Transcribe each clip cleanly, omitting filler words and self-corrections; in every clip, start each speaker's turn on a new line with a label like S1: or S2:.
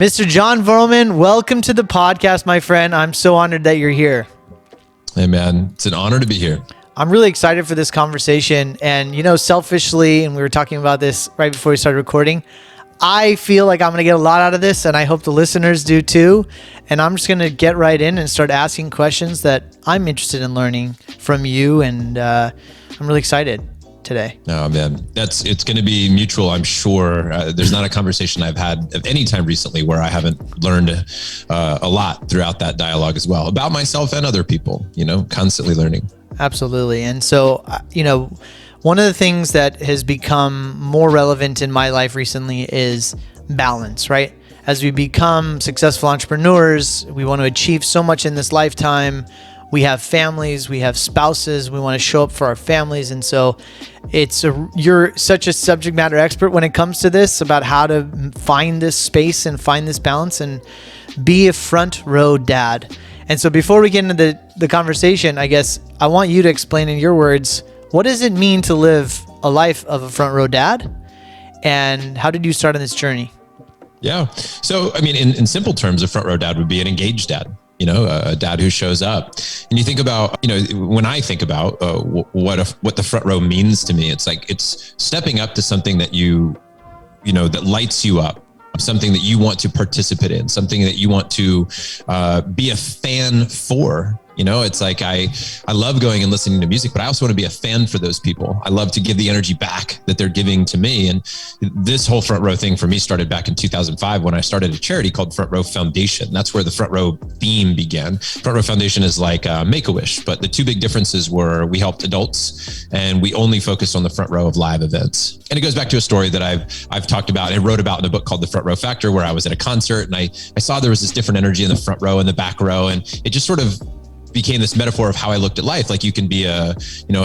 S1: Mr. Jon Vroman, welcome to the podcast, my friend. I'm so honored that you're here.
S2: Hey, man, it's an honor to be here.
S1: I'm really excited for this conversation. And, selfishly, and we were talking about this right before we started recording, I feel like I'm going to get a lot out of this, and I hope the listeners do too. And I'm just going to get right in and start asking questions that I'm interested in learning from you. And I'm really excited today.
S2: Oh, man, it's going to be mutual, I'm sure. There's not a conversation I've had at any time recently where I haven't learned a lot throughout that dialogue as well about myself and other people, constantly learning.
S1: Absolutely. And so, one of the things that has become more relevant in my life recently is balance, right? As we become successful entrepreneurs, we want to achieve so much in this lifetime. We have families, we have spouses, we want to show up for our families. And so you're such a subject matter expert when it comes to this, about how to find this space and find this balance and be a front row dad. And so before we get into the conversation, I guess I want you to explain in your words, what does it mean to live a life of a front row dad? And how did you start on this journey? Yeah.
S2: So, in simple terms, a front row dad would be an engaged dad. A dad who shows up. And you think about, when I think about what the front row means to me, it's stepping up to something that that lights you up, something that you want to participate in, something that you want to be a fan for. It's like I love going and listening to music, but I also want to be a fan for those people. I love to give the energy back that they're giving to me. And this whole front row thing for me started back in 2005 when I started a charity called Front Row Foundation. That's where the front row theme began. Front Row Foundation is like Make-A-Wish, but the two big differences were we helped adults and we only focused on the front row of live events. And it goes back to a story that I've talked about and wrote about in a book called The Front Row Factor, where I was at a concert and I saw there was this different energy in the front row and the back row. And it just sort of became this metaphor of how I looked at life. Like you can be a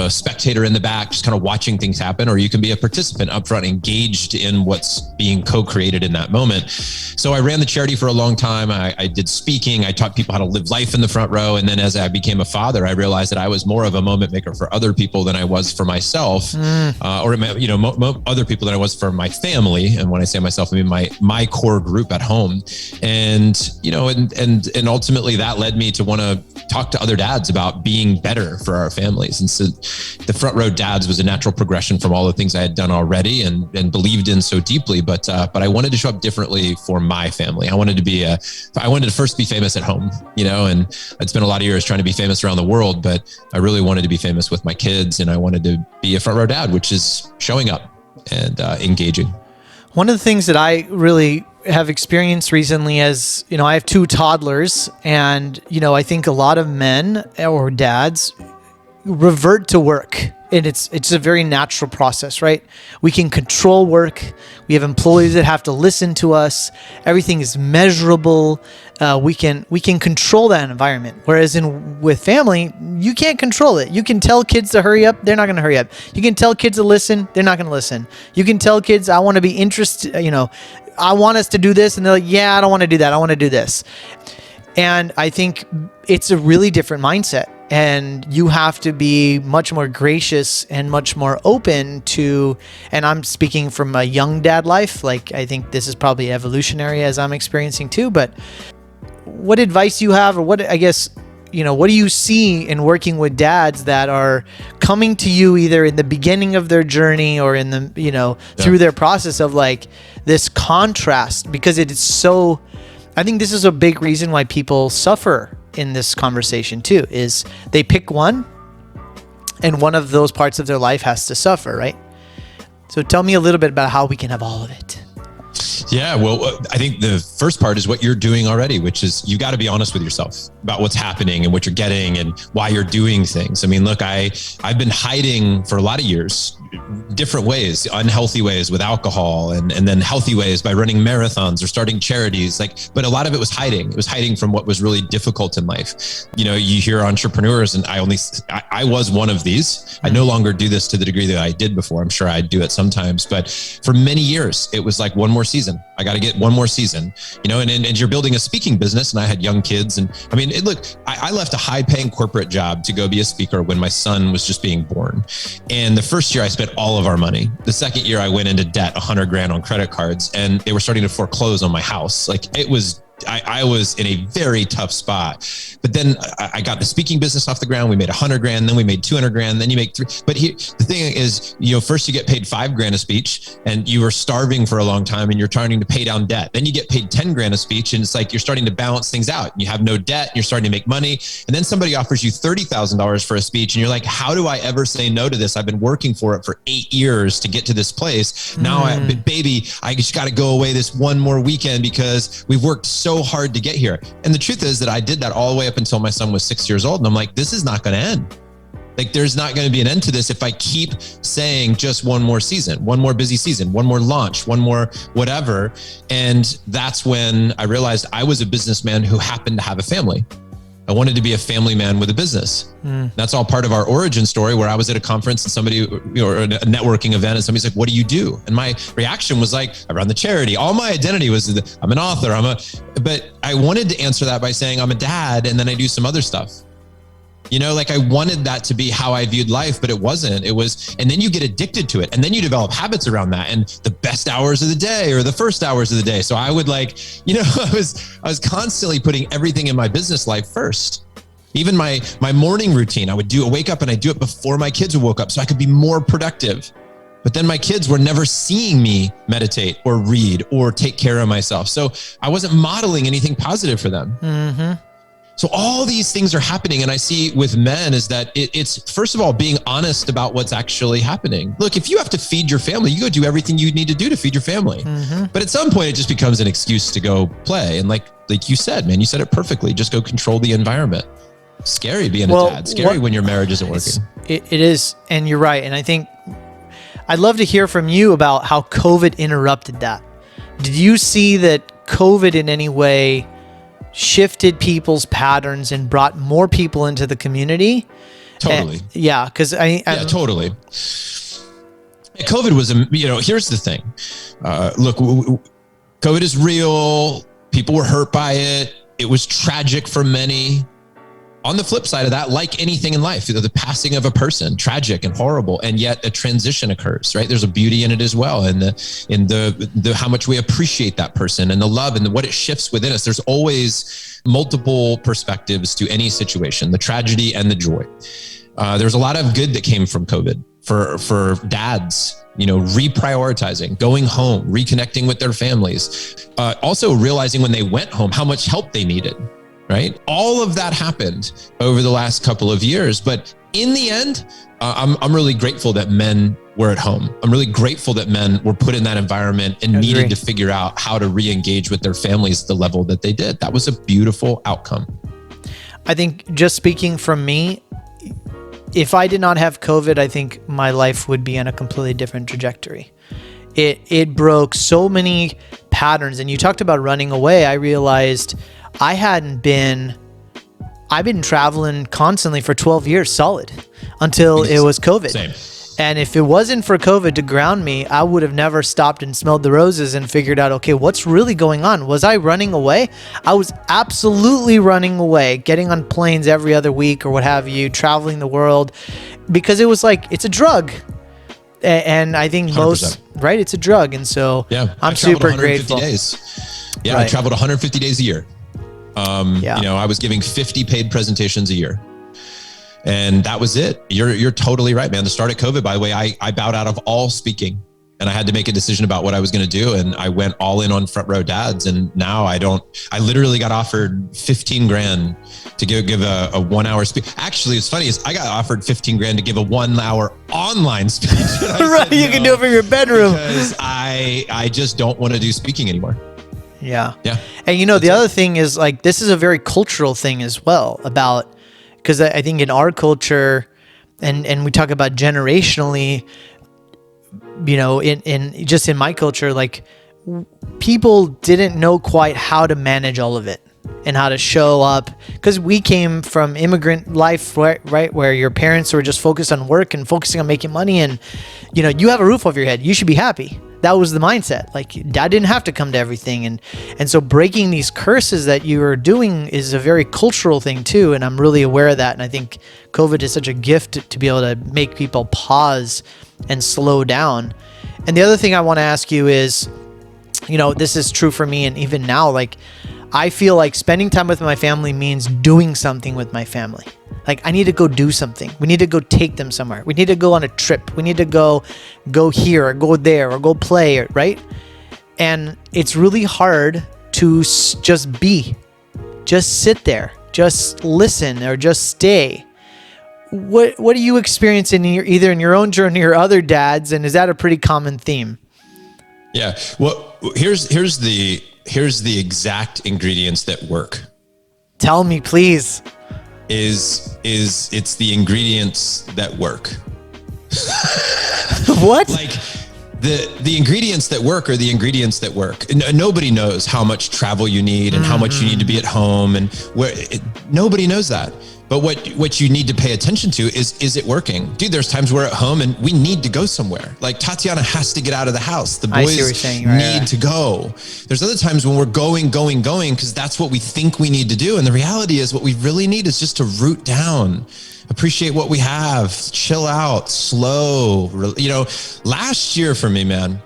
S2: spectator in the back, just kind of watching things happen, or you can be a participant up front, engaged in what's being co-created in that moment. So I ran the charity for a long time. I did speaking. I taught people how to live life in the front row. And then as I became a father, I realized that I was more of a moment maker for other people than I was for myself, or other people than I was for my family. And when I say myself, I mean my core group at home. And ultimately that led me to want to talk to other dads about being better for our families. And so the front row dads was a natural progression from all the things I had done already and believed in so deeply. But I wanted to show up differently for my family. I wanted to first be famous at home, and I'd spent a lot of years trying to be famous around the world, but I really wanted to be famous with my kids. And I wanted to be a front row dad, which is showing up and engaging.
S1: One of the things that I really have experienced recently as, I have two toddlers, and, I think a lot of men or dads revert to work. And it's a very natural process, right? We can control work. We have employees that have to listen to us. Everything is measurable. We can control that environment. Whereas with family, you can't control it. You can tell kids to hurry up. They're not going to hurry up. You can tell kids to listen. They're not going to listen. You can tell kids, I want to be interested, I want us to do this. And they're like, yeah, I don't want to do that. I want to do this. And I think it's a really different mindset. And you have to be much more gracious and much more open to, and I'm speaking from a young dad life, like I think this is probably evolutionary as I'm experiencing too, but what advice you have, or what do you see in working with dads that are coming to you either in the beginning of their journey or in the, through their process of like this contrast, because it is so, I think this is a big reason why people suffer in this conversation too, is they pick one and one of those parts of their life has to suffer, right? So tell me a little bit about how we can have all of it.
S2: Yeah, well, I think the first part is what you're doing already, which is you got to be honest with yourself about what's happening and what you're getting and why you're doing things. Look, I've been hiding for a lot of years, different ways, unhealthy ways with alcohol, and then healthy ways by running marathons or starting charities. But a lot of it was hiding. It was hiding from what was really difficult in life. You hear entrepreneurs, and I was one of these. I no longer do this to the degree that I did before. I'm sure I do it sometimes, but for many years, it was like one more season. I got to get one more season, and you're building a speaking business, and I had young kids. And I left a high paying corporate job to go be a speaker when my son was just being born. And the first year I spent spent all of our money. The second year I went into debt, 100 grand on credit cards, and they were starting to foreclose on my house. Like it was, I was in a very tough spot. But then I got the speaking business off the ground. We made 100 grand, then we made 200 grand, then you make three. But here, the thing is, first you get paid 5 grand a speech and you were starving for a long time and you're trying to pay down debt. Then you get paid 10 grand a speech and it's like you're starting to balance things out. You have no debt, and you're starting to make money. And then somebody offers you $30,000 for a speech and you're like, how do I ever say no to this? I've been working for it for 8 years to get to this place. Now, baby, I just got to go away this one more weekend because we've worked so hard to get here. And the truth is that I did that all the way up until my son was 6 years old. And I'm like, this is not going to end. Like, there's not going to be an end to this if I keep saying just one more season, one more busy season, one more launch, one more whatever. And that's when I realized I was a businessman who happened to have a family. I wanted to be a family man with a business. That's all part of our origin story, where I was at a conference and somebody, or a networking event, and somebody's like, what do you do? And my reaction was like, I run the charity. All my identity was, I'm an author. But I wanted to answer that by saying I'm a dad, and then I do some other stuff. Like I wanted that to be how I viewed life, but it wasn't. It was, and then you get addicted to it, and then you develop habits around that, and the best hours of the day or the first hours of the day. So I would I was constantly putting everything in my business life first. Even my morning routine, I would wake up and I do it before my kids woke up so I could be more productive. But then my kids were never seeing me meditate or read or take care of myself. So I wasn't modeling anything positive for them. Mm-hmm. So all these things are happening. And I see with men is that it's, first of all, being honest about what's actually happening. Look, if you have to feed your family, you go do everything you need to do to feed your family. Mm-hmm. But at some point, it just becomes an excuse to go play. And like you said, man, you said it perfectly. Just go control the environment. Scary being a dad. Scary when your marriage isn't working.
S1: It is. And you're right. And I think I'd love to hear from you about how COVID interrupted that. Did you see that COVID in any way shifted people's patterns and brought more people into the community?
S2: Totally.
S1: Yeah. Cause
S2: totally. COVID was, here's the thing. Look, COVID is real. People were hurt by it. It was tragic for many. On the flip side of that, like anything in life, the passing of a person, tragic and horrible, and yet a transition occurs, right? There's a beauty in it as well. And the how much we appreciate that person and the love and what it shifts within us. There's always multiple perspectives to any situation, the tragedy and the joy. There's a lot of good that came from COVID for dads, reprioritizing, going home, reconnecting with their families. Also realizing when they went home, how much help they needed. Right? All of that happened over the last couple of years. But in the end, I'm really grateful that men were at home. I'm really grateful that men were put in that environment and needed to figure out how to re-engage with their families at the level that they did. That was a beautiful outcome.
S1: I think, just speaking from me, if I did not have COVID, I think my life would be on a completely different trajectory. It broke so many patterns. And you talked about running away. I realized I've been traveling constantly for 12 years solid until it was COVID.
S2: Same.
S1: And if it wasn't for COVID to ground me, I would have never stopped and smelled the roses and figured out, okay, what's really going on? Was I running away? I was absolutely running away, getting on planes every other week or what have you, traveling the world, because it was like, it's a drug. And I think
S2: 100%.
S1: Right? It's a drug. And so I'm super grateful.
S2: Days. Yeah, right. I traveled 150 days a year. I was giving 50 paid presentations a year. And that was it. You're totally right, man. The start of COVID, by the way, I bowed out of all speaking and I had to make a decision about what I was going to do. And I went all in on Front Row Dads. And now I literally got offered 15 grand to give a 1 hour speech. Actually, it's funny is I got offered 15 grand to give a 1 hour online speech.
S1: Right. You can do it from your bedroom.
S2: Because I just don't want to do speaking anymore.
S1: Yeah. And the other thing is, like, this is a very cultural thing as well, because I think in our culture and we talk about generationally, in my culture, like, people didn't know quite how to manage all of it and how to show up, because we came from immigrant life, right? Where your parents were just focused on work and focusing on making money, and you have a roof over your head. You should be happy. that was the mindset. Like dad didn't have to come to everything. And so breaking these curses that you are doing is a very cultural thing too. And I'm really aware of that. And I think COVID is such a gift to be able to make people pause and slow down. And the other thing I want to ask you is, you know, this is true for me. And even now, like, I feel like spending time with my family means doing something with my family. Like I need to go do something. We need to go take them somewhere. We need to go on a trip. We need to go here or go there or go play, right? And it's really hard to just sit there, just listen or just stay. What do you experience either in your own journey or other dads? And is that a pretty common theme?
S2: Yeah. Well, here's the exact ingredients that work.
S1: Tell me, please.
S2: It's the ingredients that work.
S1: What?
S2: Like the ingredients that work are the ingredients that work. Nobody knows how much travel you need and how much you need to be at home and nobody knows that. But what you need to pay attention to is it working? Dude, there's times we're at home and we need to go somewhere. Like Tatiana has to get out of the house. The boys need to go. There's other times when we're going, because that's what we think we need to do. And the reality is what we really need is just to root down, appreciate what we have, chill out, slow. You know, last year for me, man,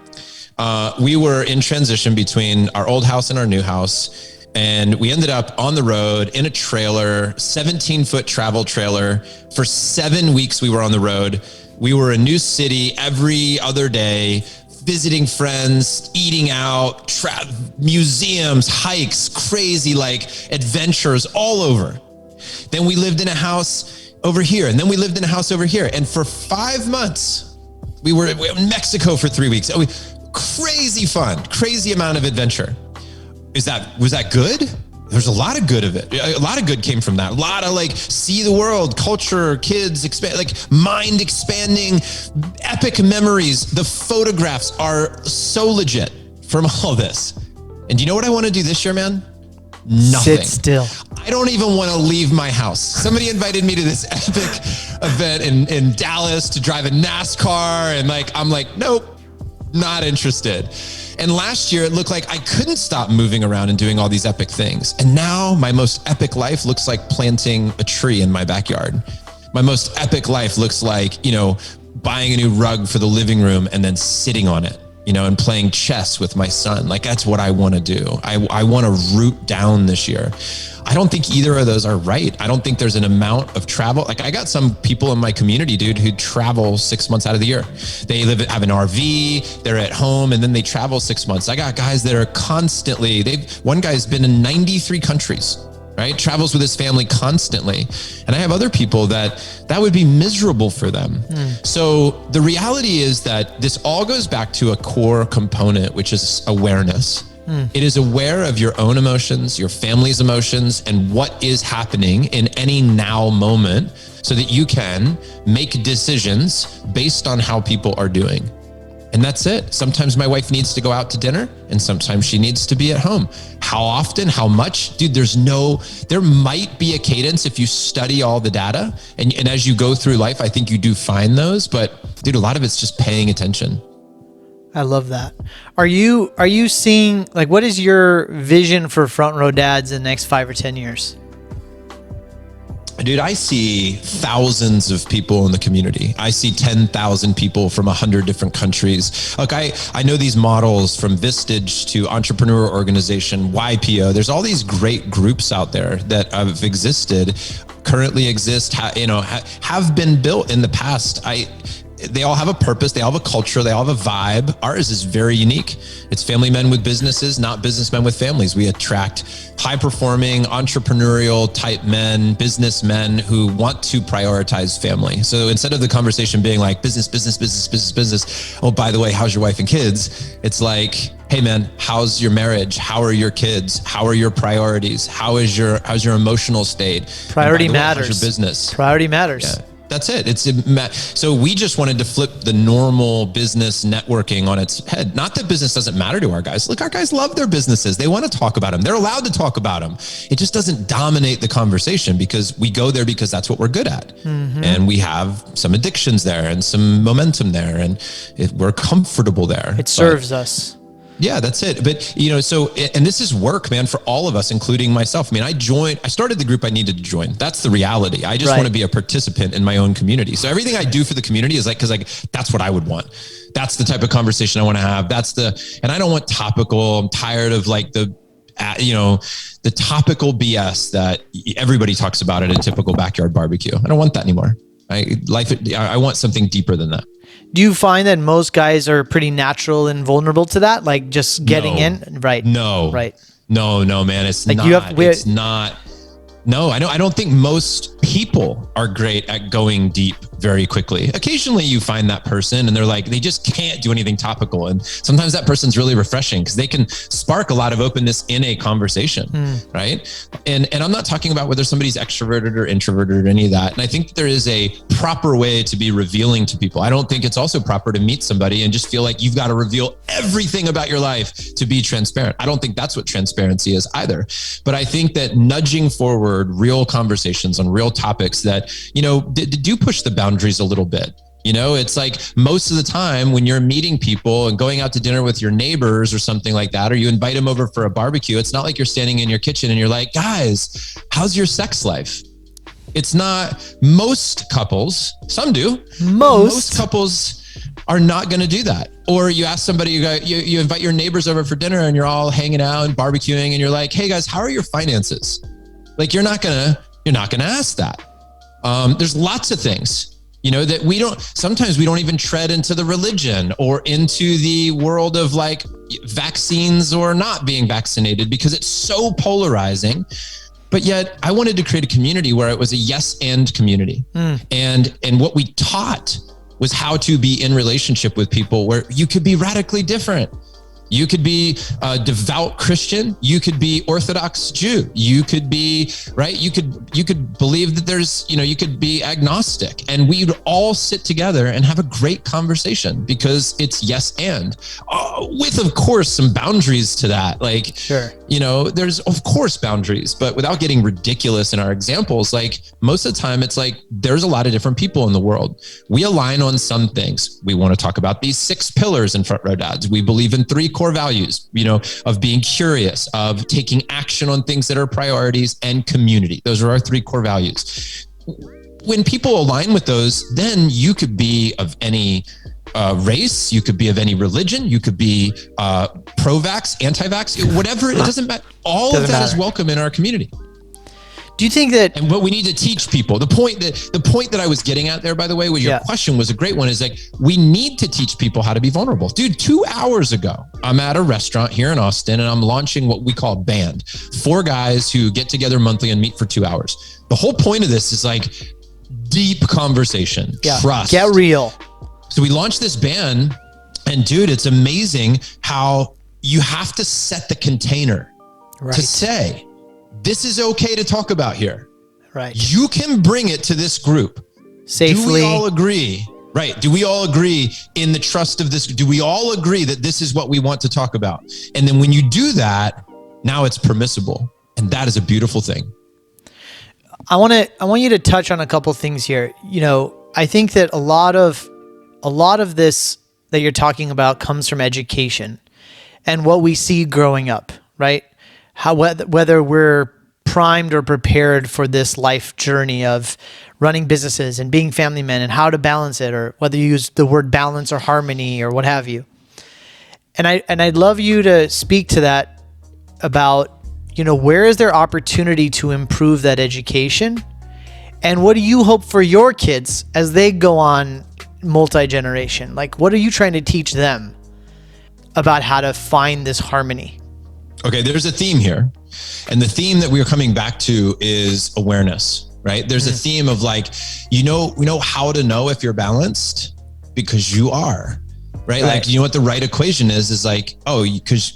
S2: we were in transition between our old house and our new house. And we ended up on the road in a trailer, 17-foot travel trailer. For 7 weeks, we were on the road. We were a new city every other day, visiting friends, eating out, museums, hikes, crazy like adventures all over. Then we lived in a house over here. And then we lived in a house over here. And for 5 months, we were in Mexico for 3 weeks. Crazy fun, crazy amount of adventure. Was that good? There's a lot of good of it. A lot of good came from that. A lot of like see the world, culture, kids, mind expanding, epic memories. The photographs are so legit from all this. And do you know what I want to do this year, man? Nothing.
S1: Sit still.
S2: I don't even want to leave my house. Somebody invited me to this epic event in Dallas to drive a NASCAR. And I'm like, nope, not interested. And last year, it looked like I couldn't stop moving around and doing all these epic things. And now my most epic life looks like planting a tree in my backyard. My most epic life looks like, you know, buying a new rug for the living room and then sitting on it, you know, and playing chess with my son. Like that's what I want to do. I want to root down this year. I don't think either of those are right. I don't think there's an amount of travel. Like I got some people in my community, dude, who travel 6 months out of the year. They have an RV, they're at home, and then they travel 6 months. I got guys that are constantly, one guy's been in 93 countries, right? Travels with his family constantly. And I have other people that would be miserable for them. So the reality is that this all goes back to a core component, which is awareness. It is aware of your own emotions, your family's emotions, and what is happening in any now moment so that you can make decisions based on how people are doing. And that's it. Sometimes my wife needs to go out to dinner and sometimes she needs to be at home. How often, how much? Dude, there might be a cadence if you study all the data and as you go through life, I think you do find those, but dude, a lot of it's just paying attention.
S1: I love that. Are you seeing, like, what is your vision for Front Row Dads in the next 5 or 10 years?
S2: Dude, I see thousands of people in the community. I see 10,000 people from 100 different countries. Look, I know these models from Vistage to Entrepreneur Organization, YPO. There's all these great groups out there that have existed, currently exist, have been built in the past. They all have a purpose. They all have a culture. They all have a vibe. Ours is very unique. It's family men with businesses, not businessmen with families. We attract high-performing, entrepreneurial type men, businessmen who want to prioritize family. So instead of the conversation being like business, oh, by the way, how's your wife and kids? It's like, hey man, how's your marriage? How are your kids? How are your priorities? How's your emotional state?
S1: Priority matters.
S2: How's your business?
S1: Priority matters.
S2: Yeah. That's it. So we just wanted to flip the normal business networking on its head. Not that business doesn't matter to our guys. Look, our guys love their businesses. They want to talk about them. They're allowed to talk about them. It just doesn't dominate the conversation because we go there because that's what we're good at. Mm-hmm. And we have some addictions there and some momentum there, and we're comfortable there.
S1: It serves us.
S2: Yeah, that's it. But, and this is work, man, for all of us, including myself. I mean, I started the group I needed to join. That's the reality. I just want to be a participant in my own community. So everything I do for the community is because that's what I would want. That's the type of conversation I want to have. And I don't want topical. I'm tired of the topical BS that everybody talks about at a typical backyard barbecue. I don't want that anymore. I want something deeper than that.
S1: Do you find that most guys are pretty natural and vulnerable to that? Like just getting in? Right.
S2: No.
S1: Right.
S2: No, man. It's not. It's not. No, I don't think most people are great at going deep very quickly. Occasionally you find that person and they just can't do anything topical. And sometimes that person's really refreshing because they can spark a lot of openness in a conversation, right? And I'm not talking about whether somebody's extroverted or introverted or any of that. And I think there is a proper way to be revealing to people. I don't think it's also proper to meet somebody and just feel like you've got to reveal everything about your life to be transparent. I don't think that's what transparency is either. But I think that nudging forward real conversations on real topics that, do push the boundaries a little bit. It's like most of the time when you're meeting people and going out to dinner with your neighbors or something like that, or you invite them over for a barbecue, it's not like you're standing in your kitchen and you're like, guys, how's your sex life? It's not. Most couples, some do. Most couples are not going to do that. Or you ask somebody, you invite your neighbors over for dinner and you're all hanging out and barbecuing and you're like, hey guys, how are your finances? You're not gonna ask that. There's lots of things, that sometimes we don't even tread into the religion or into the world of vaccines or not being vaccinated because it's so polarizing. But yet I wanted to create a community where it was a yes and community. And what we taught was how to be in relationship with people where you could be radically different. You could be a devout Christian. You could be Orthodox Jew. You could be, right? You could believe that there's, you could be agnostic, and we'd all sit together and have a great conversation because it's yes and with, of course, some boundaries to that.
S1: Sure.
S2: There's of course boundaries, but without getting ridiculous in our examples, most of the time it's there's a lot of different people in the world. We align on some things. We want to talk about these 6 pillars in Front Row Dads. We believe in 3 core values, of being curious, of taking action on things that are priorities, and community. Those are our 3 core values. When people align with those, then you could be of any race, you could be of any religion, you could be pro-vax, anti-vax, whatever, it doesn't matter. All of that is welcome in our community.
S1: Do you think that?
S2: And what we need to teach people, the point that I was getting at there, by the way, with your question was a great one, is we need to teach people how to be vulnerable. Dude, 2 hours ago, I'm at a restaurant here in Austin and I'm launching what we call Band. 4 guys who get together monthly and meet for 2 hours. The whole point of this is deep conversation, trust.
S1: Get real.
S2: So we launched this Band, and dude, it's amazing how you have to set the container to say, this is okay to talk about here.
S1: Right.
S2: You can bring it to this group.
S1: Safely.
S2: Do we all agree? Right. Do we all agree in the trust of this? Do we all agree that this is what we want to talk about? And then when you do that, now it's permissible. And that is a beautiful thing.
S1: I want you to touch on a couple things here. I think that a lot of this that you're talking about comes from education and what we see growing up, right? Whether we're primed or prepared for this life journey of running businesses and being family men and how to balance it, or whether you use the word balance or harmony or what have you. And I'd love you to speak to that about, where is there opportunity to improve that education? And what do you hope for your kids as they go on multi-generation? What are you trying to teach them about how to find this harmony?
S2: Okay, there's a theme here. And the theme that we are coming back to is awareness, right? There's a theme of we know how to know if you're balanced because you are, right? You know what the right equation is because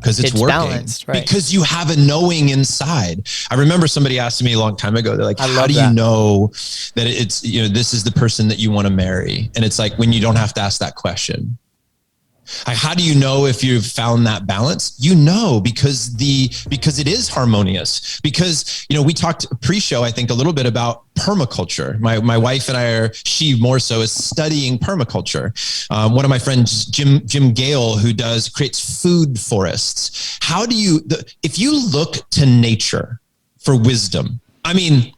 S2: because it's working.
S1: Balanced, right?
S2: Because you have a knowing inside. I remember somebody asked me a long time ago, they're like, how do you know that it's, this is the person that you want to marry? And it's like, when you don't have to ask that question. How do you know if you've found that balance? Because it is harmonious. Because, we talked pre-show, I think, a little bit about permaculture. My wife and she more so is studying permaculture. One of my friends, Jim Gale, who creates food forests. If you look to nature for wisdom,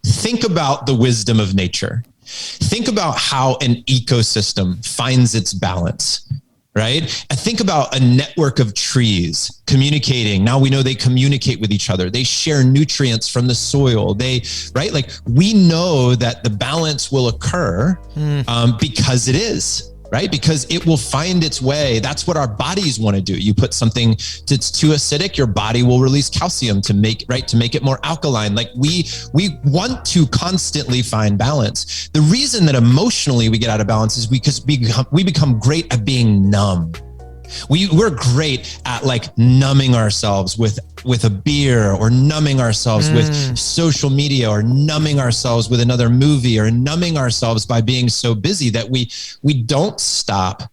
S2: think about the wisdom of nature. Think about how an ecosystem finds its balance. Right? And think about a network of trees communicating. Now we know they communicate with each other. They share nutrients from the soil. Like we know that the balance will occur because it is. Right? Because it will find its way. That's what our bodies want to do. You put something that's too acidic, your body will release calcium to make it more alkaline. Like we want to constantly find balance. The reason that emotionally we get out of balance is because we become great at being numb. We're great at like numbing ourselves with a beer, or numbing ourselves with social media, or numbing ourselves with another movie, or numbing ourselves by being so busy that we don't stop.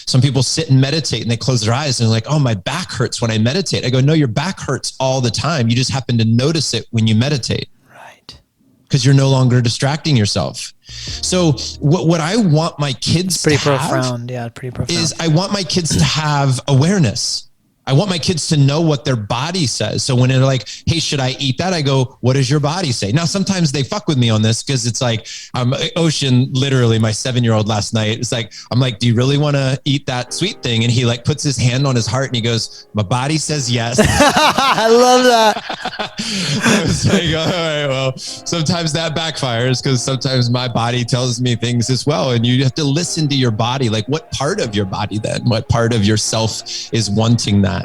S2: Some people sit and meditate and they close their eyes and they're like, oh, my back hurts when I meditate. I go, no, your back hurts all the time. You just happen to notice it when you meditate. Right. Because you're no longer distracting yourself. So what I want my kids to have
S1: pretty profound.
S2: Is I want my kids to have awareness. I want my kids to know what their body says. So when they're like, hey, should I eat that? I go, what does your body say? Now, sometimes they fuck with me on this because it's like, Ocean, literally my 7-year-old last night, it's like, I'm like, do you really want to eat that sweet thing? And he like puts his hand on his heart and he goes, my body says yes.
S1: I love that.
S2: I was like, all right, well, sometimes that backfires because sometimes my body tells me things as well. And you have to listen to your body. Like, what part of your body then? What part of yourself is wanting that?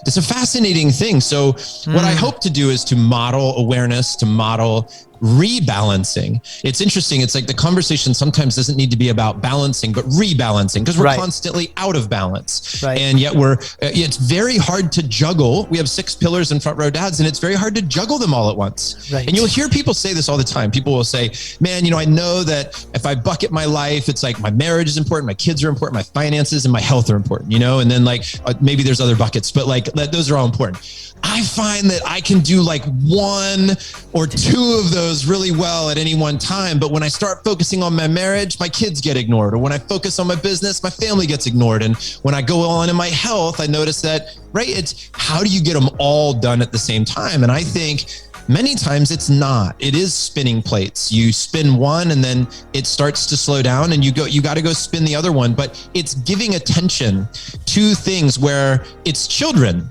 S2: It's a fascinating thing. So what I hope to do is to model awareness, to model rebalancing. It's interesting. It's like the conversation sometimes doesn't need to be about balancing, but rebalancing, because we're constantly out of balance. Right. And yet it's very hard to juggle. We have 6 pillars in Front Row Dads, and it's very hard to juggle them all at once. Right. And you'll hear people say this all the time. People will say, man, I know that if I bucket my life, it's like my marriage is important, my kids are important, my finances and my health are important, and then like maybe there's other buckets, but like those are all important. I find that I can do like 1 or 2 of those really well at any one time. But when I start focusing on my marriage, my kids get ignored. Or when I focus on my business, my family gets ignored. And when I go on in my health, I notice that, it's how do you get them all done at the same time? And I think many times it's not. It is spinning plates. You spin one and then it starts to slow down and you got to go spin the other one. But it's giving attention to things where it's children.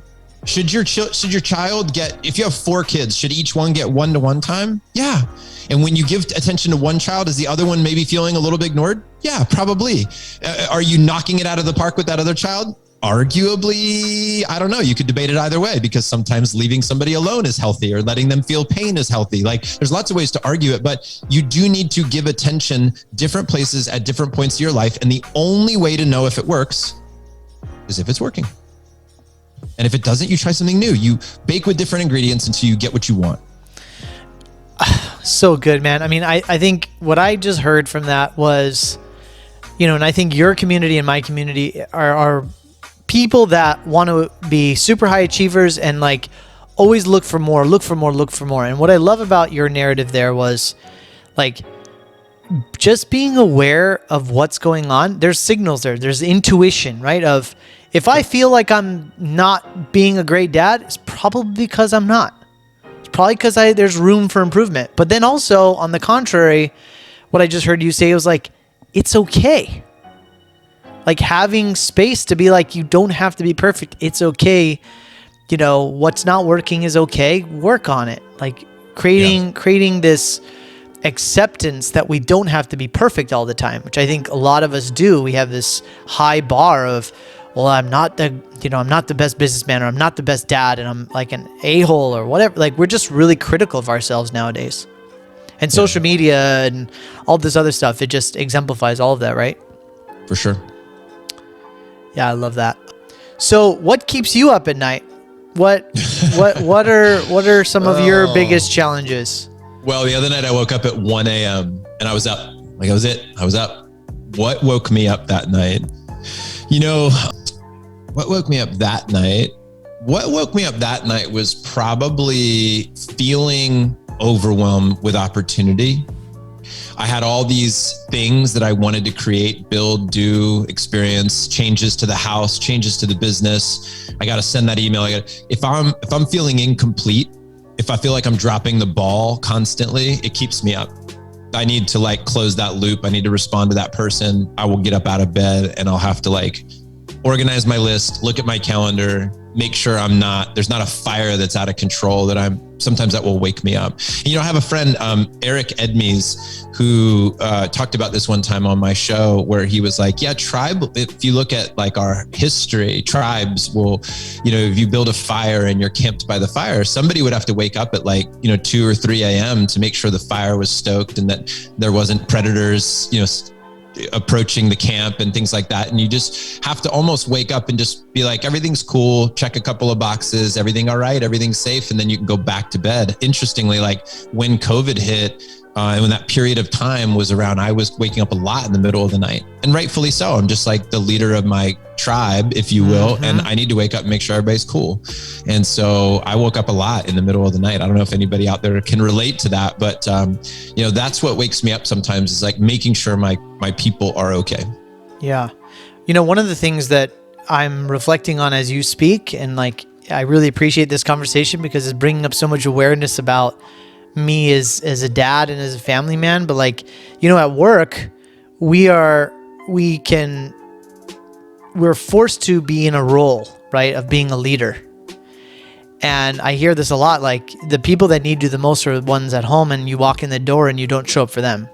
S2: Should your child get, if you have 4 kids, should each one get 1-to-1 time? Yeah. And when you give attention to one child, is the other one maybe feeling a little bit ignored? Yeah, probably. Are you knocking it out of the park with that other child? Arguably, I don't know. You could debate it either way, because sometimes leaving somebody alone is healthy, or letting them feel pain is healthy. Like, there's lots of ways to argue it, but you do need to give attention different places at different points of your life. And the only way to know if it works is if it's working. And if it doesn't, you try something new. You bake with different ingredients until you get what you want.
S1: So good, man. I mean, I think what I just heard from that was, and I think your community and my community are people that want to be super high achievers and like always look for more. And what I love about your narrative there was like just being aware of what's going on. There's signals there. There's intuition, right? Of if I feel like I'm not being a great dad, it's probably because I'm not. It's probably because there's room for improvement. But then also, on the contrary, what I just heard you say was like, it's okay. Like having space to be like, you don't have to be perfect. It's okay. What's not working is okay. Work on it. Like creating this acceptance that we don't have to be perfect all the time, which I think a lot of us do. We have this high bar of, well, I'm not the best businessman, or I'm not the best dad, and I'm like an a-hole or whatever. Like, we're just really critical of ourselves nowadays. And social media and all this other stuff, it just exemplifies all of that, right?
S2: For sure.
S1: Yeah, I love that. So what keeps you up at night? What are some of your biggest challenges?
S2: Well, the other night I woke up at 1 a.m. and I was up. Like, that was it. I was up. What woke me up that night? What woke me up that night? What woke me up that night was probably feeling overwhelmed with opportunity. I had all these things that I wanted to create, build, do, experience, changes to the house, changes to the business. I got to send that email. If I'm feeling incomplete, if I feel like I'm dropping the ball constantly, it keeps me up. I need to close that loop. I need to respond to that person. I will get up out of bed and I'll have to organize my list, look at my calendar, make sure there's not a fire that's out of control sometimes that will wake me up. I have a friend, Eric Edmees, who talked about this one time on my show where he was like, if you look at our history, tribes will, if you build a fire and you're camped by the fire, somebody would have to wake up at 2 or 3 a.m. to make sure the fire was stoked and that there wasn't predators, approaching the camp and things like that. And you just have to almost wake up and just be like, everything's cool, check a couple of boxes, everything all right, everything's safe. And then you can go back to bed. Interestingly, when COVID hit, and when that period of time was around, I was waking up a lot in the middle of the night, and rightfully so. I'm just the leader of my tribe, if you will. And I need to wake up and make sure everybody's cool. And so I woke up a lot in the middle of the night. I don't know if anybody out there can relate to that, but that's what wakes me up sometimes is making sure my people are okay.
S1: Yeah. One of the things that I'm reflecting on as you speak, and I really appreciate this conversation because it's bringing up so much awareness about me as a dad and as a family man. But at work, we're forced to be in a role, right, of being a leader. And I hear this a lot, the people that need you the most are the ones at home, and you walk in the door and you don't show up for them.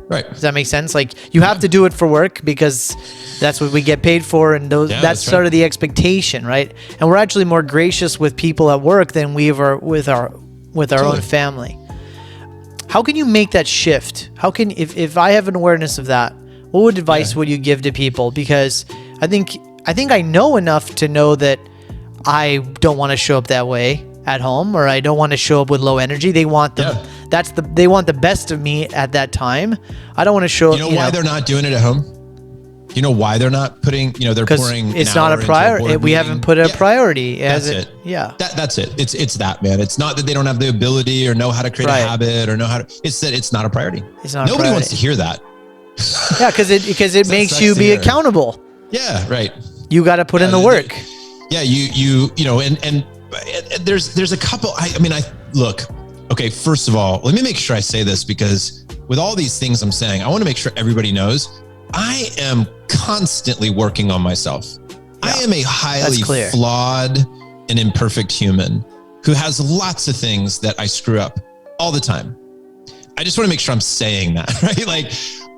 S2: Right.
S1: Does that make sense? You have to do it for work because that's what we get paid for, and that's sort of the expectation, right? And we're actually more gracious with people at work than we are with our own family. How can you make that shift? How can, if I have an awareness of that, what advice would you give to people? Because I think I know enough to know that I don't want to show up that way at home, or I don't want to show up with low energy. They want they want the best of me at that time. I don't want to show up.
S2: You know why they're not doing it at home? You know why they're not putting, they're pouring
S1: it's not a priority. We haven't put a priority as
S2: it.
S1: Yeah.
S2: That's it. It's that, man. It's not that they don't have the ability or know how to create a habit or know how to, it's that it's not a priority. Nobody wants to hear that.
S1: Yeah. Because it makes you be accountable.
S2: Yeah. Right.
S1: You got to put in the work.
S2: Yeah. And there's a couple, look, okay. First of all, let me make sure I say this, because with all these things I'm saying, I want to make sure everybody knows I am constantly working on myself. Yeah, I am a highly flawed and imperfect human who has lots of things that I screw up all the time. I just want to make sure I'm saying that, right?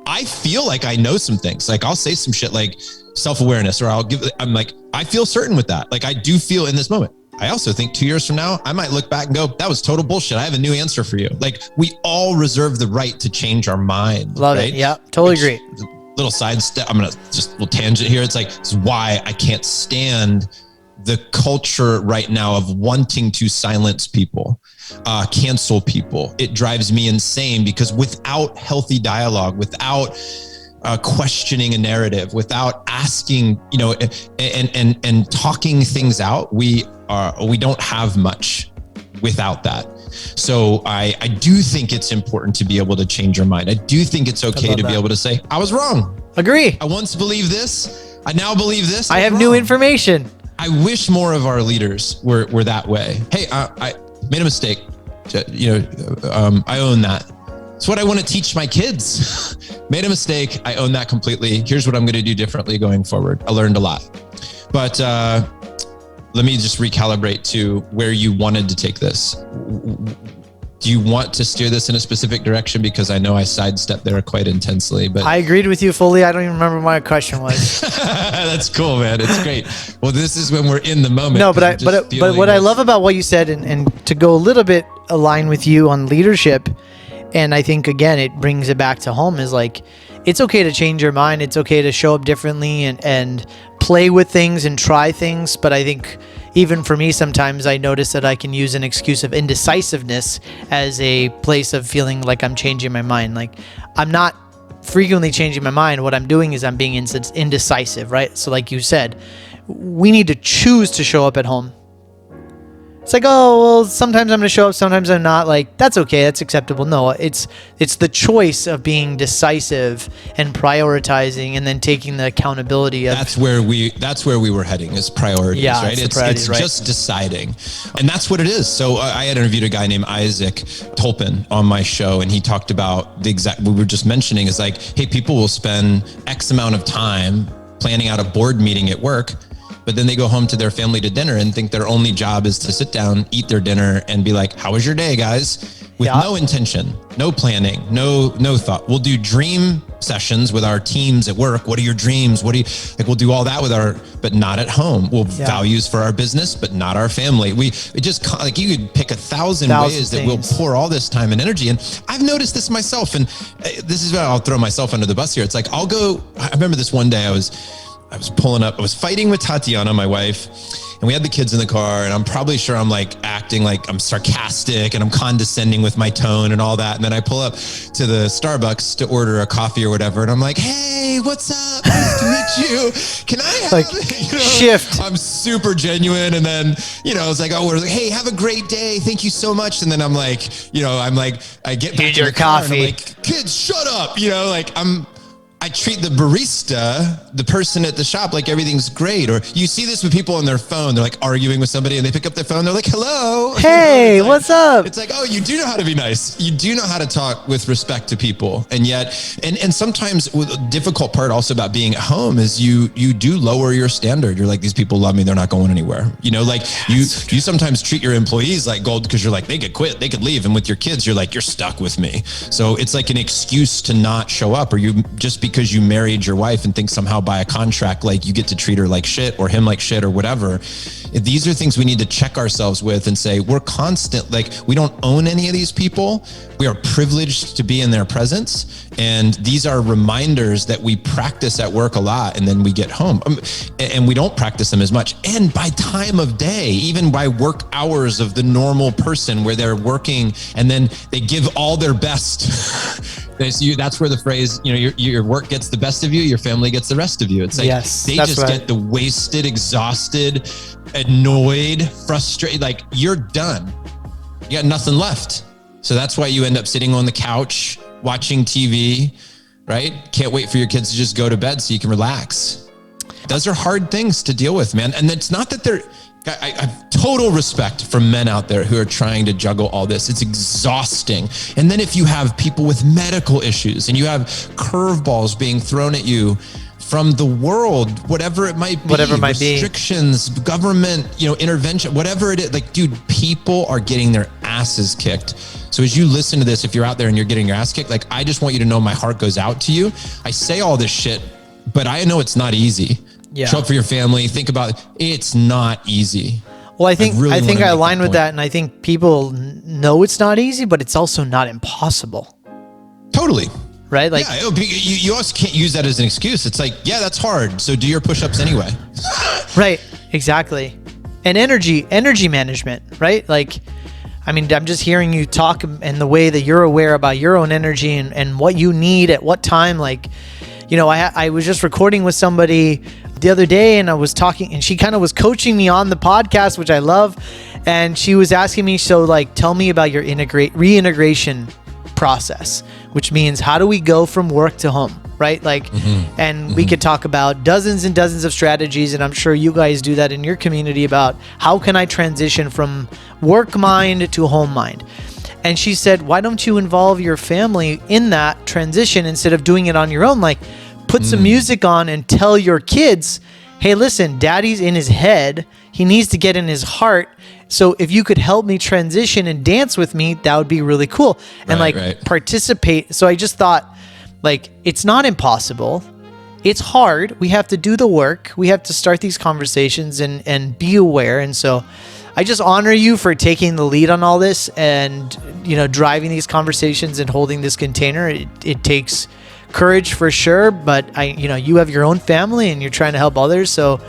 S2: I feel like I know some things. I'll say some shit like self-awareness, or I feel certain with that. I do feel in this moment. I also think 2 years from now, I might look back and go, that was total bullshit. I have a new answer for you. We all reserve the right to change our mind.
S1: Love it. Yeah, totally agree.
S2: Little side step. I'm going to just a little tangent here. It's it's why I can't stand the culture right now of wanting to silence people, cancel people. It drives me insane, because without healthy dialogue, without questioning a narrative, without asking, and talking things out, we don't have much without that. So I do think it's important to be able to change your mind. I do think it's okay to be able to say, I was wrong.
S1: Agree.
S2: I once believed this. I now believe this.
S1: I have new information.
S2: I wish more of our leaders were that way. Hey, I made a mistake. I own that. It's what I want to teach my kids. Made a mistake. I own that completely. Here's what I'm going to do differently going forward. I learned a lot. But let me just recalibrate to where you wanted to take this. Do you want to steer this in a specific direction? Because I know I sidestepped there quite intensely, but
S1: I agreed with you fully. I don't even remember what my question was.
S2: That's cool, man. It's great. Well, this is when we're in the moment.
S1: No, but what I love about what you said, and to go a little bit align with you on leadership, and I think again it brings it back to home, is it's okay to change your mind. It's okay to show up differently and play with things and try things. But I think even for me, sometimes I notice that I can use an excuse of indecisiveness as a place of feeling like I'm changing my mind. Like, I'm not frequently changing my mind. What I'm doing is I'm being indecisive, right? So like you said, we need to choose to show up at home. It's like, oh, well, sometimes I'm going to show up, sometimes I'm not. Like, that's okay, that's acceptable. No, it's the choice of being decisive and prioritizing, and then taking the accountability of.
S2: That's where we were heading, is priorities,
S1: Yeah,
S2: right?
S1: it's right.
S2: Just deciding, and that's what it is. So I had interviewed a guy named Isaac Tolpin on my show, and he talked about the exact what we were just mentioning. Is like, hey, people will spend X amount of time planning out a board meeting at work, but then they go home to their family to dinner and think their only job is to sit down, eat their dinner, and be like, how was your day, guys? With no intention, no planning, no thought. We'll do dream sessions with our teams at work. What are your dreams? We'll do all that but not at home. We'll values for our business, but not our family. You could pick 1,000 ways that we'll pour all this time and energy. And I've noticed this myself, and this is where I'll throw myself under the bus here. It's like, I remember this one day I was pulling up, I was fighting with Tatiana, my wife, and we had the kids in the car, and I'm probably sure I'm like acting like I'm sarcastic and I'm condescending with my tone and all that. And then I pull up to the Starbucks to order a coffee or whatever. And I'm like, hey, what's up? Nice to meet you. Can I have,
S1: shift?
S2: I'm super genuine. And then, I was like, hey, have a great day. Thank you so much. And then I'm like, I get back to your coffee. And I'm like, kids, shut up. I treat the barista, the person at the shop, like everything's great. Or you see this with people on their phone. They're like arguing with somebody and they pick up their phone. They're like, hello.
S1: Hey, what's up?
S2: It's like, oh, you do know how to be nice. You do know how to talk with respect to people. And yet, and sometimes the difficult part also about being at home is you do lower your standard. You're like, these people love me. They're not going anywhere. You sometimes treat your employees like gold because you're like, they could quit, they could leave. And with your kids, you're like, you're stuck with me. So it's like an excuse to not show up, or you just because you married your wife and think somehow by a contract, like you get to treat her like shit or him like shit or whatever. These are things we need to check ourselves with and say, we're constant, like we don't own any of these people. We are privileged to be in their presence. And these are reminders that we practice at work a lot. And then we get home and we don't practice them as much. And by time of day, even by work hours of the normal person where they're working and then they give all their best. That's where the phrase, your work gets the best of you, your family gets the rest of you. It's like, they just get the wasted, exhausted, annoyed, frustrated, like you're done. You got nothing left. So that's why you end up sitting on the couch, watching TV, right? Can't wait for your kids to just go to bed so you can relax. Those are hard things to deal with, man. And it's not that I have total respect for men out there who are trying to juggle all this. It's exhausting. And then if you have people with medical issues and you have curveballs being thrown at you from the world, whatever it might be, restrictions, government, intervention, whatever it is, like, dude, people are getting their asses kicked. So as you listen to this, if you're out there and you're getting your ass kicked, like, I just want you to know my heart goes out to you. I say all this shit, but I know it's not easy. Yeah. Show up for your family. Think about it. It's not easy.
S1: Well, I think I align with that. And I think people know it's not easy, but it's also not impossible.
S2: Totally.
S1: Right? Like,
S2: yeah, you also can't use that as an excuse. It's like, yeah, that's hard. So do your push-ups anyway.
S1: Right. Exactly. And energy management, right? Like, I mean, I'm just hearing you talk and the way that you're aware about your own energy and what you need at what time. Like, I was just recording with somebody the other day and I was talking and she kind of was coaching me on the podcast, which I love. And she was asking me, so like, tell me about your reintegration process, which means how do we go from work to home, right? Like, we could talk about dozens and dozens of strategies. And I'm sure you guys do that in your community about how can I transition from work mind to home mind? And she said, why don't you involve your family in that transition instead of doing it on your own? Like, put some music on and tell your kids, hey, listen, daddy's in his head. He needs to get in his heart. So if you could help me transition and dance with me, that would be really cool. And participate. So I just thought, like, it's not impossible. It's hard. We have to do the work. We have to start these conversations and be aware. And so I just honor you for taking the lead on all this and, driving these conversations and holding this container. It takes courage for sure, but you have your own family and you're trying to help others. So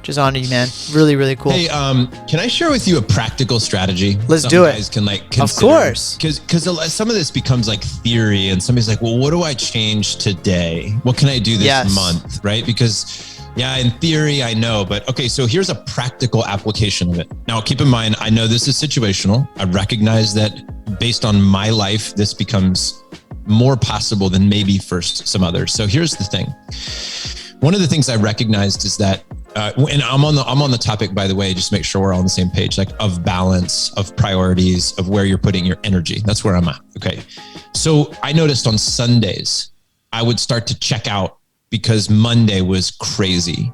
S1: Just on you, man. Really, really cool.
S2: Hey, can I share with you a practical strategy?
S1: Let's do it.
S2: Guys can like consider,
S1: of course.
S2: Because some of this becomes like theory, and somebody's like, well, what do I change today? What can I do this month? Right? Because in theory, I know, but okay, so here's a practical application of it. Now, keep in mind, I know this is situational. I recognize that based on my life, this becomes more possible than maybe for some others. So here's the thing. One of the things I recognized is that, and I'm on the topic, by the way, just make sure we're all on the same page, like of balance, of priorities, of where you're putting your energy. That's where I'm at. Okay. So I noticed on Sundays, I would start to check out because Monday was crazy.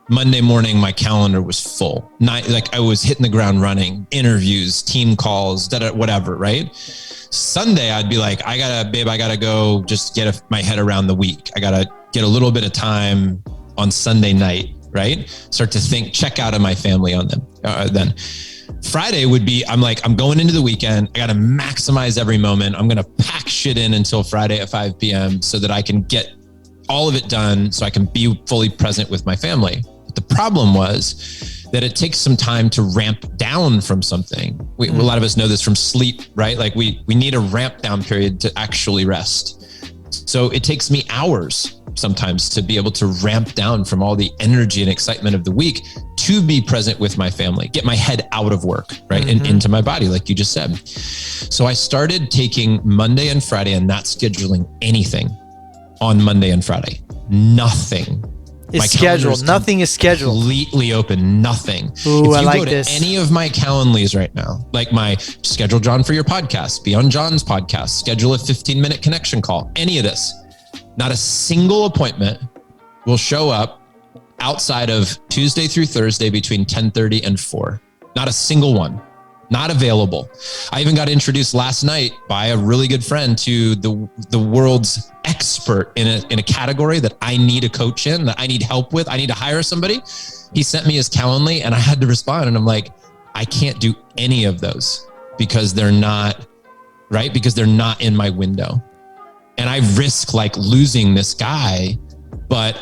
S2: Monday morning, my calendar was full. Like I was hitting the ground running, interviews, team calls, whatever, right? Sunday, I'd be like, I gotta go just get my head around the week. I gotta get a little bit of time on Sunday night, right? Start to think, check out of my family on them. Then Friday would be, I'm going into the weekend. I got to maximize every moment. I'm going to pack shit in until Friday at 5 p.m. so that I can get all of it done so I can be fully present with my family. But the problem was that it takes some time to ramp down from something. A lot of us know this from sleep, right? Like we need a ramp down period to actually rest. So it takes me hours sometimes to be able to ramp down from all the energy and excitement of the week to be present with my family, get my head out of work, right? And into my body, like you just said. So I started taking Monday and Friday and not scheduling anything on Monday and Friday. Nothing
S1: is scheduled. Nothing is scheduled.
S2: Completely open. Nothing.
S1: Ooh,
S2: if you
S1: I like
S2: go to
S1: this.
S2: any of my Calendlies right now, like my schedule Jon for your podcast, be on Jon's podcast, schedule a 15-minute connection call, any of this, not a single appointment will show up outside of Tuesday through Thursday between 10:30 and 4. Not a single one. Not available. I even got introduced last night by a really good friend to the world's expert in a category that I need a coach in, that I need help with. I need to hire somebody. He sent me his Calendly and I had to respond. And I'm like, I can't do any of those because they're not, right? Because they're not in my window. And I risk like losing this guy, but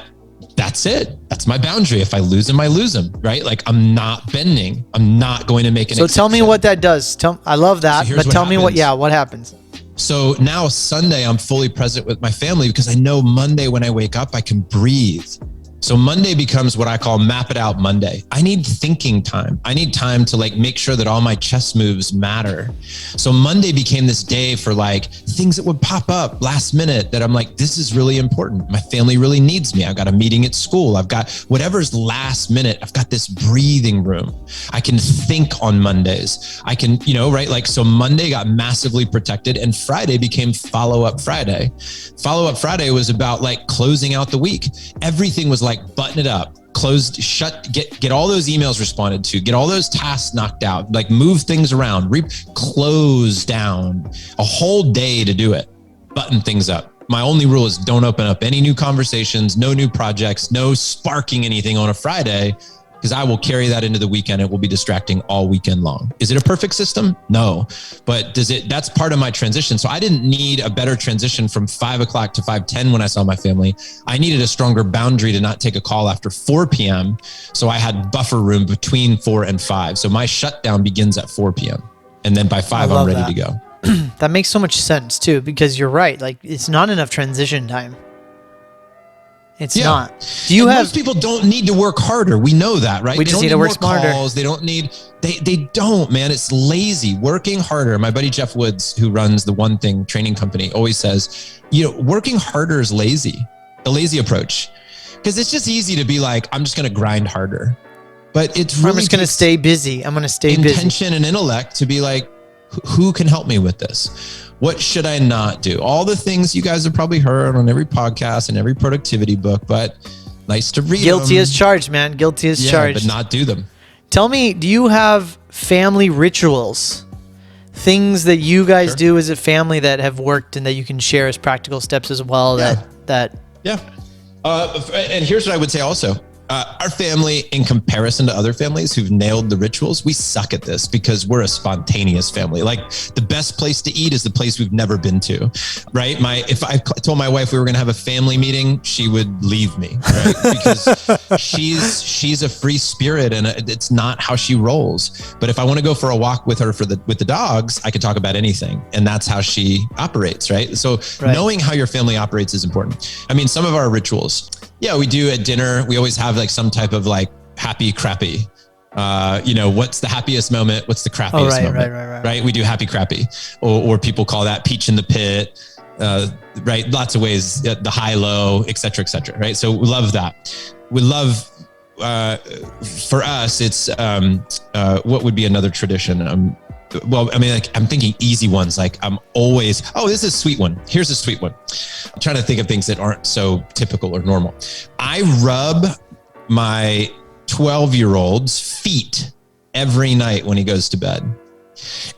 S2: that's it. That's my boundary. If I lose him, I lose him, right? Like I'm not bending. I'm not going to make an exception.
S1: Tell me what that does. I love that, but tell me what happens.
S2: So now Sunday, I'm fully present with my family because I know Monday when I wake up, I can breathe. So Monday becomes what I call map it out Monday. I need thinking time. I need time to like make sure that all my chess moves matter. So Monday became this day for like things that would pop up last minute that I'm like, this is really important. My family really needs me. I've got a meeting at school. I've got whatever's last minute. I've got this breathing room. I can think on Mondays. I can, right? Like, so Monday got massively protected and Friday became follow-up Friday. Follow-up Friday was about like closing out the week. Everything was like button it up, closed, shut, get all those emails responded to, get all those tasks knocked out, like move things around, close down a whole day to do it, button things up. My only rule is don't open up any new conversations, no new projects, no sparking anything on a Friday, because I will carry that into the weekend. It will be distracting all weekend long. Is it a perfect system? No, but that's part of my transition. So I didn't need a better transition from 5 o'clock to 5:10 when I saw my family. I needed a stronger boundary to not take a call after 4 p.m. So I had buffer room between 4 and 5. So my shutdown begins at 4 p.m. And then by 5, I'm ready to go.
S1: That makes so much sense too, because you're right. Like it's not enough transition time. It's not. Most
S2: people don't need to work harder. We know that, right?
S1: We just need to work smarter.
S2: Calls. They don't, man. It's lazy. Working harder. My buddy Jeff Woods, who runs the One Thing training company, always says, working harder is lazy, the lazy approach. Because it's just easy to be like, I'm just going to grind harder. But it's really
S1: I'm just going to stay busy. I'm going to stay busy.
S2: Intention and intellect to be like, who can help me with this? What should I not do? All the things you guys have probably heard on every podcast and every productivity book, but nice to read
S1: Guilty
S2: them.
S1: as charged, man. Guilty as charged.
S2: But not do them.
S1: Tell me, do you have family rituals? Things that you guys do as a family that have worked and that you can share as practical steps as well?
S2: And here's what I would say also. Our family, in comparison to other families who've nailed the rituals, we suck at this because we're a spontaneous family. Like the best place to eat is the place we've never been to, right? If I told my wife we were going to have a family meeting, she would leave me, right? Because she's a free spirit and it's not how she rolls. But if I want to go for a walk with her with the dogs, I could talk about anything, and that's how she operates, right? So knowing how your family operates is important. I mean, some of our rituals. Yeah, we do at dinner. We always have like some type of like happy crappy. What's the happiest moment? What's the crappiest moment? Right. We do happy crappy, or people call that peach in the pit. Right. Lots of ways, the high low, et cetera, right? So we love that. We love, for us, it's, what would be another tradition? I'm thinking easy ones. Like I'm always, this is a sweet one. Here's a sweet one. I'm trying to think of things that aren't so typical or normal. I rub my 12-year-old's feet every night when he goes to bed.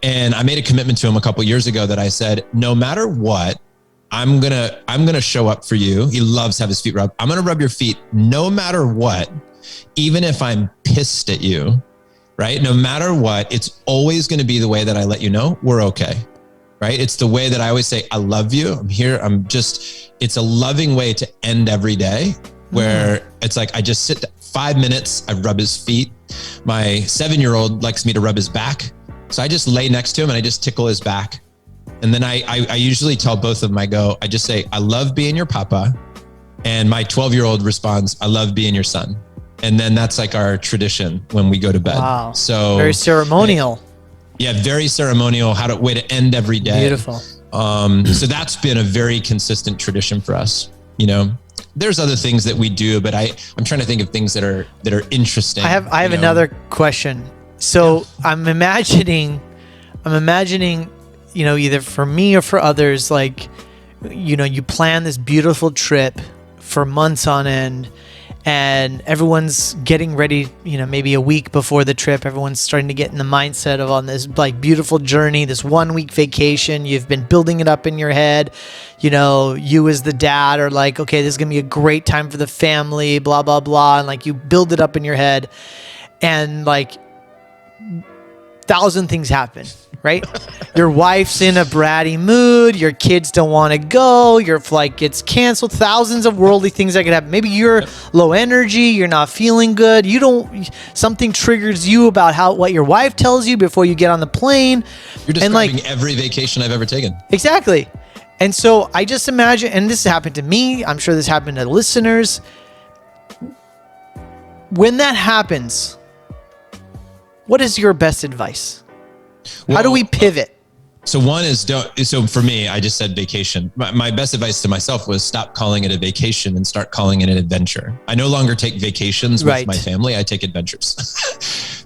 S2: And I made a commitment to him a couple years ago that I said, no matter what, I'm gonna show up for you. He loves to have his feet rubbed. I'm gonna rub your feet no matter what, even if I'm pissed at you. Right? No matter what, it's always going to be the way that I let you know we're okay. Right? It's the way that I always say, I love you. I'm here. It's a loving way to end every day where it's like, I just sit 5 minutes. I rub his feet. My 7-year-old likes me to rub his back. So I just lay next to him and I just tickle his back. And then I usually tell both of them, I just say, I love being your papa. And my 12-year-old responds, I love being your son. And then that's like our tradition when we go to bed.
S1: Wow.
S2: So
S1: very ceremonial.
S2: Yeah, very ceremonial. Way to end every day.
S1: Beautiful.
S2: So that's been a very consistent tradition for us. There's other things that we do, but I'm trying to think of things that are interesting.
S1: I have another question. So I'm imagining, either for me or for others, like, you plan this beautiful trip for months on end. And everyone's getting ready, maybe a week before the trip, everyone's starting to get in the mindset of on this like beautiful journey, this 1 week vacation. You've been building it up in your head. You as the dad are like, okay, this is going to be a great time for the family, blah, blah, blah. And like you build it up in your head and like 1,000 things happen, right? Your wife's in a bratty mood. Your kids don't want to go. Your flight gets canceled. Thousands of worldly things that could happen. Maybe you're low energy. You're not feeling good. Something triggers you about what your wife tells you before you get on the plane.
S2: You're describing every vacation I've ever taken.
S1: Exactly. And so I just imagine, and this happened to me, I'm sure this happened to listeners. When that happens, what is your best advice? How do we pivot?
S2: So one is so for me, I just said vacation. My best advice to myself was stop calling it a vacation and start calling it an adventure. I no longer take vacations with my family. I take adventures.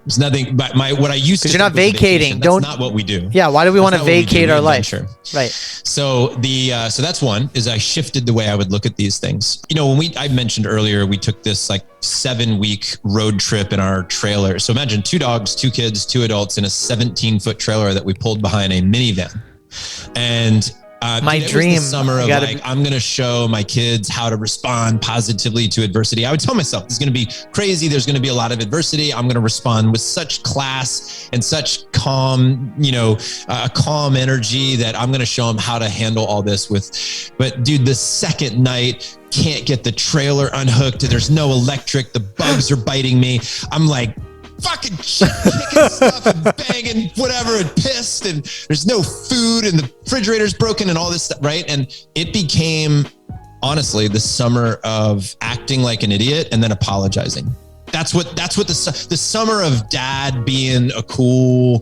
S2: There's nothing, but what I used to.
S1: Because you're not vacating.
S2: That's not what we do.
S1: Yeah. Why do we want to vacate our life? Right.
S2: So so that's one, is I shifted the way I would look at these things. I mentioned earlier, we took this like 7-week road trip in our trailer. So imagine 2 dogs, 2 kids, 2 adults in a 17-foot trailer that we pulled behind a minivan. And
S1: my dream
S2: was the summer of I'm going to show my kids how to respond positively to adversity. I would tell myself it's going to be crazy. There's going to be a lot of adversity. I'm going to respond with such class and such calm, a calm energy that I'm going to show them how to handle all this with. But dude, the second night, can't get the trailer unhooked. There's no electric. The bugs are biting me. I'm like, fucking kicking stuff and banging whatever and pissed, and there's no food and the refrigerator's broken and all this stuff, right? And it became, honestly, the summer of acting like an idiot and then apologizing. That's what the summer of dad being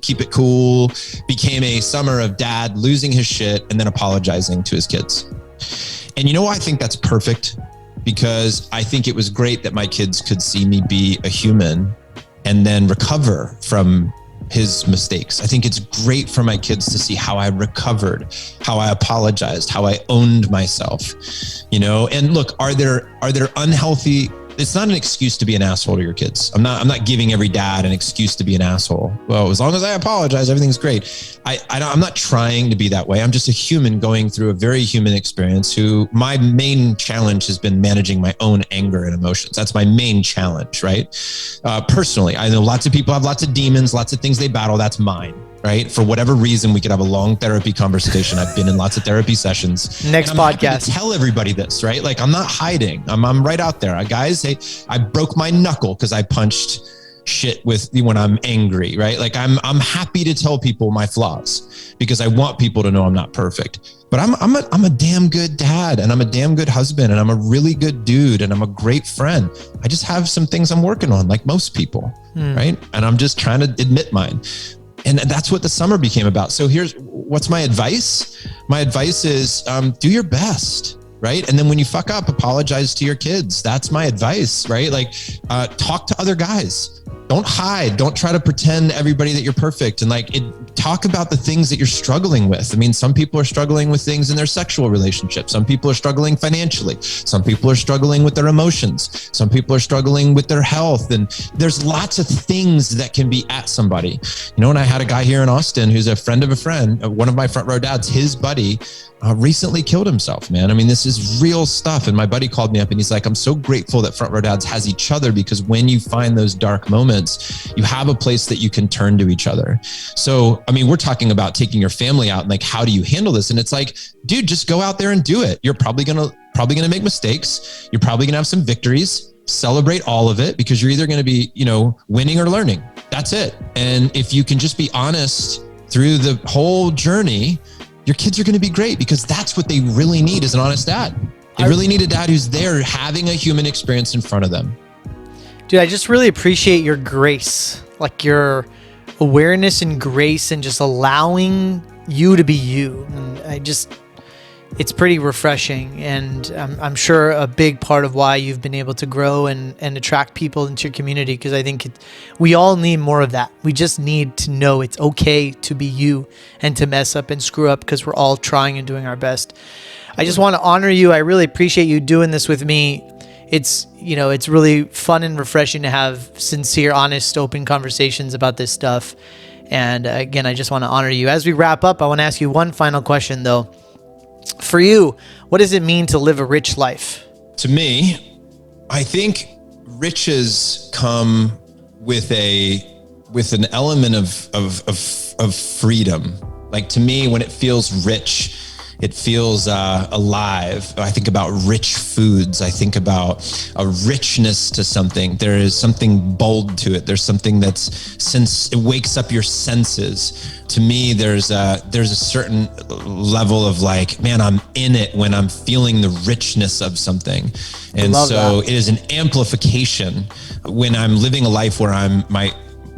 S2: keep it cool became a summer of dad losing his shit and then apologizing to his kids. And I think that's perfect, because I think it was great that my kids could see me be a human and then recover from his mistakes. I think it's great for my kids to see how I recovered, how I apologized, how I owned myself, And look, are there unhealthy it's not an excuse to be an asshole to your kids. I'm not giving every dad an excuse to be an asshole. Well, as long as I apologize, everything's great. I'm not trying to be that way. I'm just a human going through a very human experience who my main challenge has been managing my own anger and emotions. That's my main challenge, right? Personally, I know lots of people have lots of demons, lots of things they battle. That's mine. Right? For whatever reason, we could have a long therapy conversation. I've been in lots of therapy sessions.
S1: Next podcast.
S2: Tell everybody this, right? Like I'm not hiding. I'm right out there. Guys, hey, I broke my knuckle because I punched shit when I'm angry, right? Like I'm happy to tell people my flaws because I want people to know I'm not perfect. But I'm a damn good dad, and I'm a damn good husband, and I'm a really good dude, and I'm a great friend. I just have some things I'm working on, like most people, right? And I'm just trying to admit mine. And that's what the summer became about. So what's my advice? My advice is do your best, right? And then when you fuck up, apologize to your kids. That's my advice, right? Like talk to other guys. Don't hide. Don't try to pretend to everybody that you're perfect. And talk about the things that you're struggling with. I mean, some people are struggling with things in their sexual relationships. Some people are struggling financially. Some people are struggling with their emotions. Some people are struggling with their health. And there's lots of things that can be at somebody. You know, and I had a guy here in Austin who's a friend of a friend, one of my front row dads, his buddy, recently killed himself, man. I mean, this is real stuff. And my buddy called me up and he's like, I'm so grateful that front row dads has each other, because when you find those dark moments, you have a place that you can turn to each other. So, I mean, we're talking about taking your family out and like, how do you handle this? And it's like, dude, just go out there and do it. You're probably going to make mistakes. You're probably going to have some victories. Celebrate all of it, because you're either going to be, winning or learning. That's it. And if you can just be honest through the whole journey, your kids are going to be great, because that's what they really need, is an honest dad. They really need a dad who's there having a human experience in front of them.
S1: Dude, I just really appreciate your grace, like your awareness and grace, and just allowing you to be you. And it's pretty refreshing. And I'm sure a big part of why you've been able to grow and attract people into your community, because I think we all need more of that. We just need to know it's okay to be you and to mess up and screw up, because we're all trying and doing our best. I just want to honor you. I really appreciate you doing this with me. It's really fun and refreshing to have sincere, honest, open conversations about this stuff. And again, I just want to honor you. As we wrap up, I want to ask you one final question though. For you, what does it mean to live a rich life?
S2: To me, I think riches come with an element of freedom. Like, to me, when it feels rich, it feels alive. I think about rich foods. I think about a richness to something. There is something bold to it. There's something it wakes up your senses. To me, there's a certain level of like, man, I'm in it when I'm feeling the richness of something. And so it is an amplification when I'm living a life where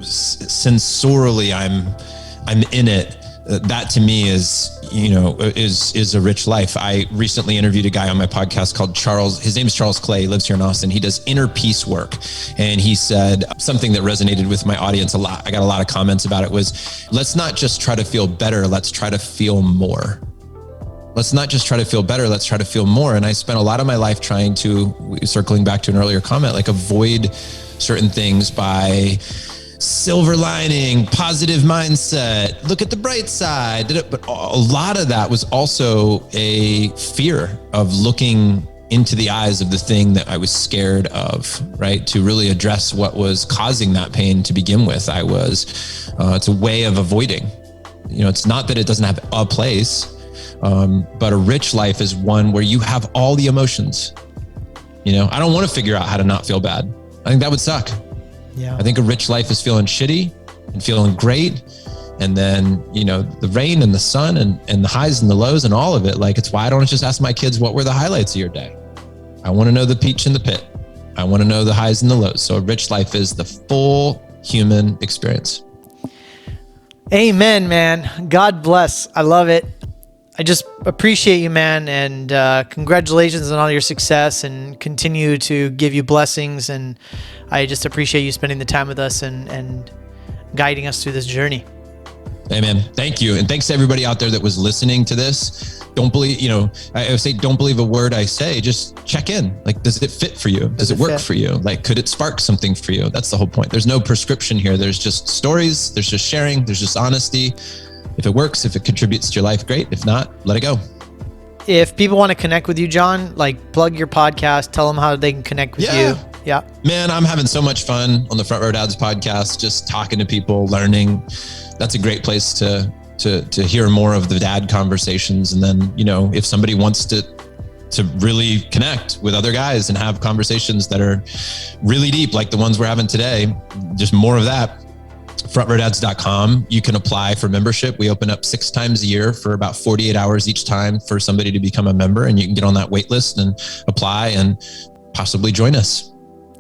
S2: sensorially I'm in it. That to me is a rich life. I recently interviewed a guy on my podcast called Charles. His name is Charles Clay. He lives here in Austin. He does inner peace work. And he said something that resonated with my audience a lot. I got a lot of comments about it, was, let's not just try to feel better. Let's try to feel more. Let's not just try to feel better. Let's try to feel more. And I spent a lot of my life trying to, circling back to an earlier comment, like avoid certain things by silver lining, positive mindset, look at the bright side. But a lot of that was also a fear of looking into the eyes of the thing that I was scared of, right? To really address what was causing that pain to begin with. It's a way of avoiding. It's not that it doesn't have a place, but a rich life is one where you have all the emotions. I don't want to figure out how to not feel bad. I think that would suck. Yeah. I think a rich life is feeling shitty and feeling great. And then, the rain and the sun and the highs and the lows and all of it. Like, it's why I don't just ask my kids, what were the highlights of your day? I want to know the peach in the pit. I want to know the highs and the lows. So a rich life is the full human experience.
S1: Amen, man. God bless. I love it. I just appreciate you, man, and congratulations on all your success, and continue to give you blessings. And I just appreciate you spending the time with us and guiding us through this journey.
S2: Amen. Thank you. And thanks to everybody out there that was listening to this. Don't believe, I would say, don't believe a word I say. Just check in. Like, does it fit for you? Does it work for you? Like, could it spark something for you? That's the whole point. There's no prescription here. There's just stories. There's just sharing. There's just honesty. If it works, if it contributes to your life, great. If not, let it go.
S1: If people want to connect with you, Jon, like plug your podcast, tell them how they can connect with you. Yeah.
S2: Man, I'm having so much fun on the Front Row Dads podcast, just talking to people, learning. That's a great place to hear more of the dad conversations. And then, if somebody wants to really connect with other guys and have conversations that are really deep, like the ones we're having today, just more of that. FrontRowDads.com. You can apply for membership. We open up 6 times a year for about 48 hours each time for somebody to become a member, and you can get on that wait list and apply and possibly join us.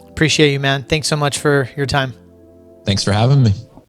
S1: Appreciate you, man. Thanks so much for your time.
S2: Thanks for having me.